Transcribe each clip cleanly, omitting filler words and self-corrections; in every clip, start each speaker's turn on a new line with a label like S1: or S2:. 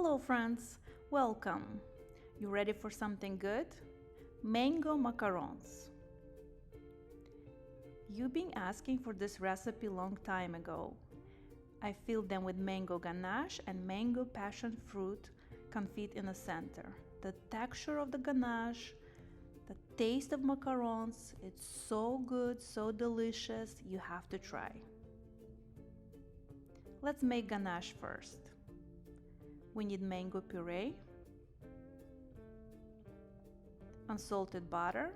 S1: Hello friends, welcome. You ready for something good? Mango macarons. You've been asking for this recipe long time ago. I filled them with mango ganache and mango passion fruit confit in the center. The texture of the ganache, the taste of macarons, it's so good, so delicious, you have to try. Let's make ganache first. We need mango puree, unsalted butter,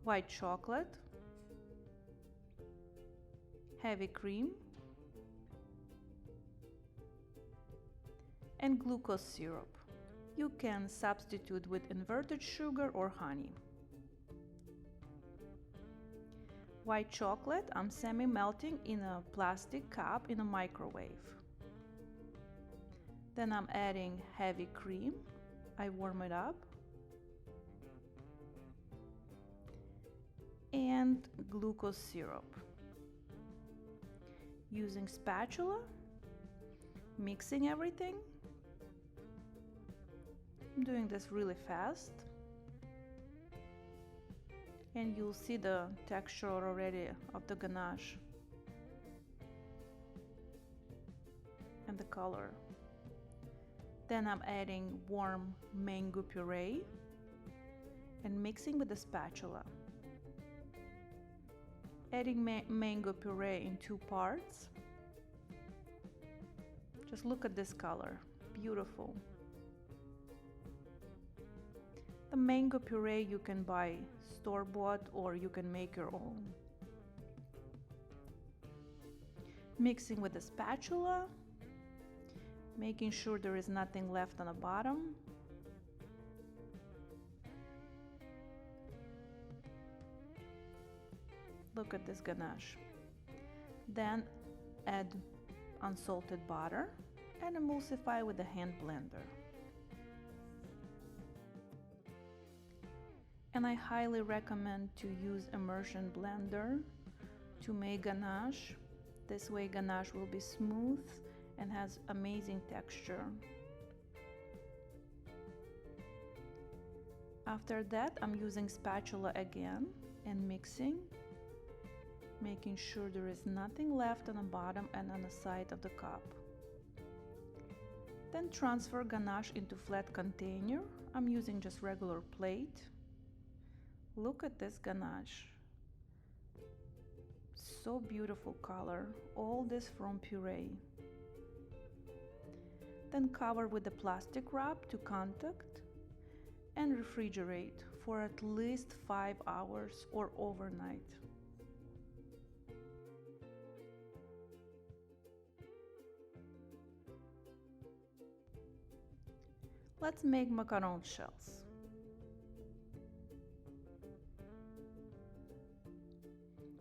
S1: white chocolate, heavy cream, and glucose syrup. You can substitute with inverted sugar or honey. White chocolate I'm semi-melting in a plastic cup in a microwave. Then I'm adding heavy cream. I warm it up. And glucose syrup. Using spatula, mixing everything. I'm doing this really fast. And you'll see the texture already of the ganache and the color. Then I'm adding warm mango puree and mixing with the spatula. Adding mango puree in 2 parts. Just look at this color, beautiful. The mango puree you can buy store-bought or you can make your own. Mixing with the spatula, making sure there is nothing left on the bottom. Look at this ganache. Then add unsalted butter and emulsify with a hand blender. And I highly recommend to use immersion blender to make ganache. This way ganache will be smooth and has amazing texture. After that, I'm using spatula again and mixing, making sure there is nothing left on the bottom and on the side of the cup. Then transfer ganache into flat container. I'm using just regular plate. Look at this ganache. So beautiful color. All this from puree. Then cover with a plastic wrap to contact and refrigerate for at least 5 hours or overnight. Let's make macaron shells.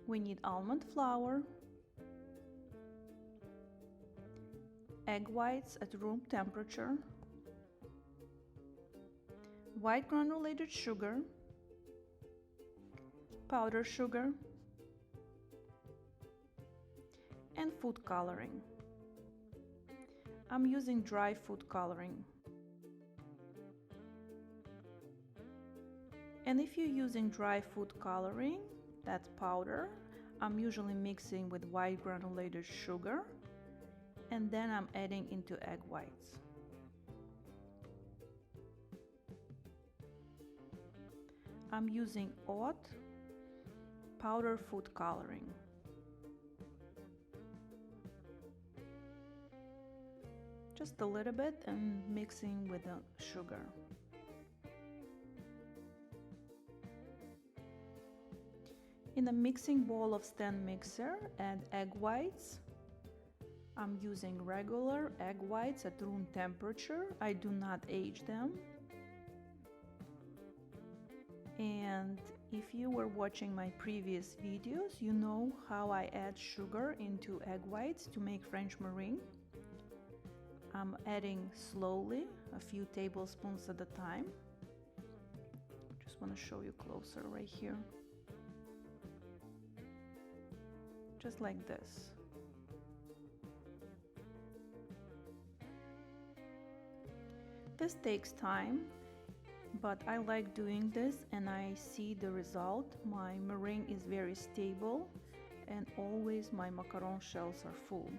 S1: We need almond flour, egg whites at room temperature, white granulated sugar, powdered sugar, and food coloring. I'm using dry food coloring. And if you're using dry food coloring, that's powder, I'm usually mixing with white granulated sugar and then I'm adding into egg whites. I'm using oat powder food coloring. Just a little bit and mixing with the sugar. In a mixing bowl of stand mixer, add egg whites. I'm using regular egg whites at room temperature. I do not age them. And if you were watching my previous videos, you know how I add sugar into egg whites to make French meringue. I'm adding slowly, a few tablespoons at a time. Just want to show you closer right here. Just like this. This takes time, but I like doing this and I see the result. My meringue is very stable and always my macaron shells are full.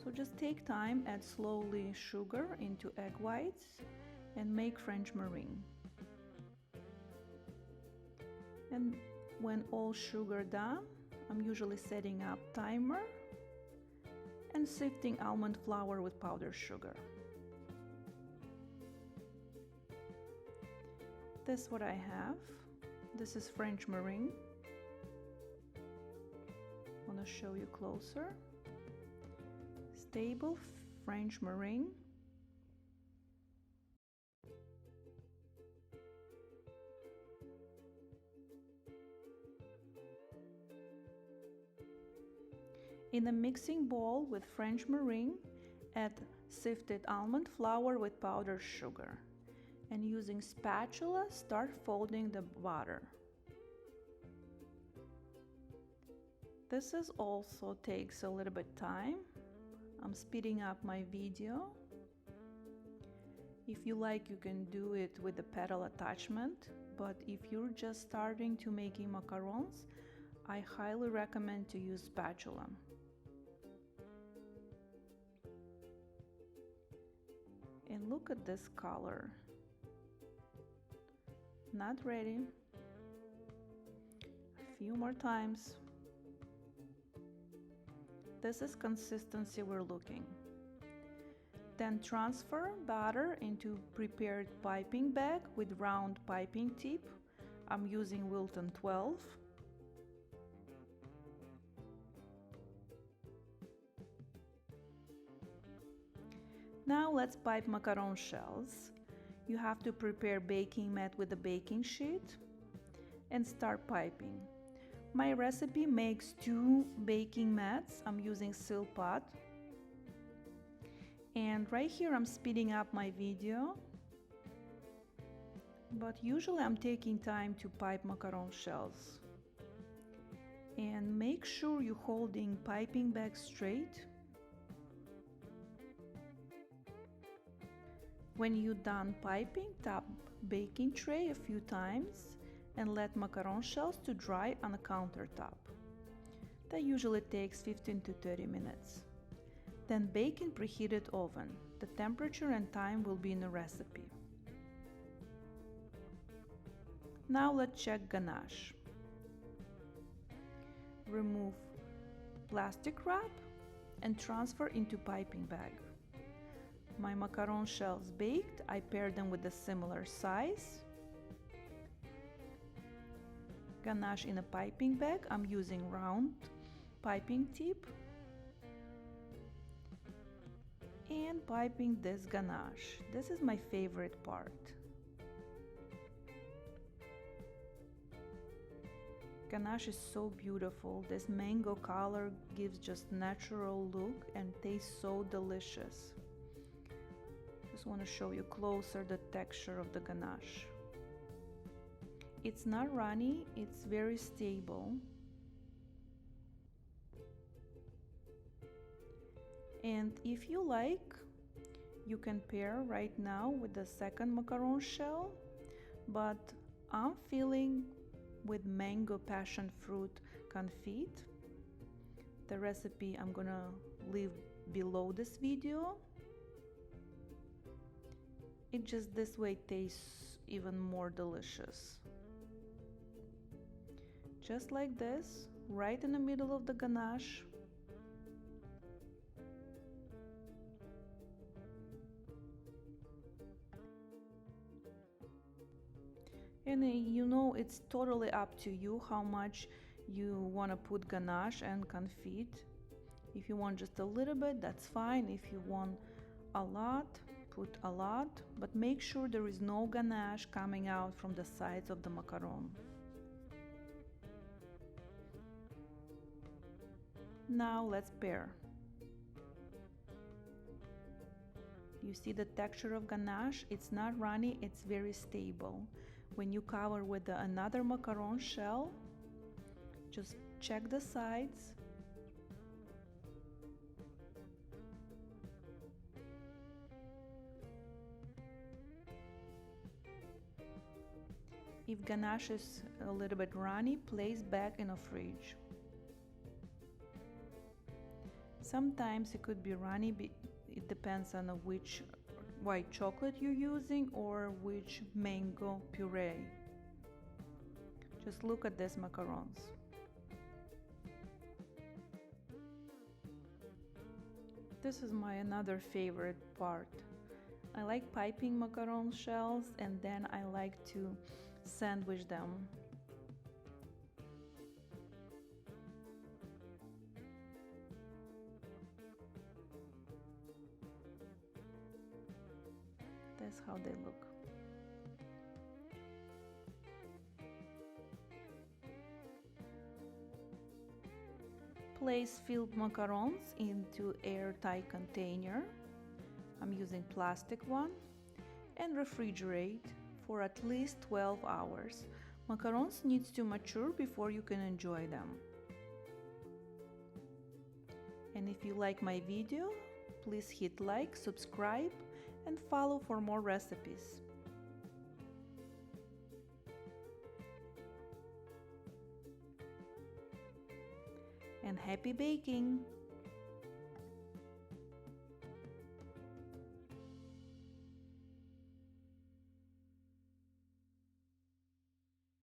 S1: So just take time, add slowly sugar into egg whites and make French meringue. And when all sugar done, I'm usually setting up timer and sifting almond flour with powdered sugar. This is what I have. This is French meringue. I want to show you closer. Stable French meringue. In a mixing bowl with French meringue, add sifted almond flour with powdered sugar. And using spatula, start folding the batter. This is also takes a little bit time. I'm speeding up my video. If you like, you can do it with the pedal attachment, but if you're just starting to making macarons, I highly recommend to use spatula. And look at this color. Not ready. A few more times. This is consistency we're looking. Then transfer batter into prepared piping bag with round piping tip. I'm using Wilton 12. Now let's pipe macaron shells. You have to prepare baking mat with a baking sheet and start piping. My recipe makes 2 baking mats. I'm using Silpat. And right here I'm speeding up my video. But usually I'm taking time to pipe macaron shells. And make sure you're holding piping bag straight. When you're done piping, tap baking tray a few times and let macaron shells to dry on a countertop. That usually takes 15 to 30 minutes. Then bake in preheated oven. The temperature and time will be in the recipe. Now let's check ganache. Remove plastic wrap and transfer into piping bag. My macaron shells baked, I pair them with a similar size. Ganache in a piping bag, I'm using round piping tip. And piping this ganache. This is my favorite part. Ganache is so beautiful. This mango color gives just natural look and tastes so delicious. Just want to show you closer the texture of the ganache. It's not runny, it's very stable. And if you like, you can pair right now with the second macaron shell, but I'm feeling with mango passion fruit confit. The recipe I'm gonna leave below this video. It just this way tastes even more delicious. Just like this, right in the middle of the ganache. And you know, it's totally up to you how much you want to put ganache and confit. If you want just a little bit, that's fine. If you want a lot, put a lot, but make sure there is no ganache coming out from the sides of the macaron. Now let's pair. You see the texture of ganache? It's not runny, it's very stable. When you cover with another macaron shell, just check the sides. If ganache is a little bit runny, place back in a fridge. Sometimes it could be runny, it depends on which white chocolate you're using or which mango puree. Just look at these macarons. This is my another favorite part. I like piping macaron shells and then I like to sandwich them. That's how they look. Place filled macarons into airtight container. I'm using plastic one, and refrigerate for at least 12 hours. Macarons needs to mature before you can enjoy them. And if you like my video, please hit like, subscribe, and follow for more recipes. And happy baking!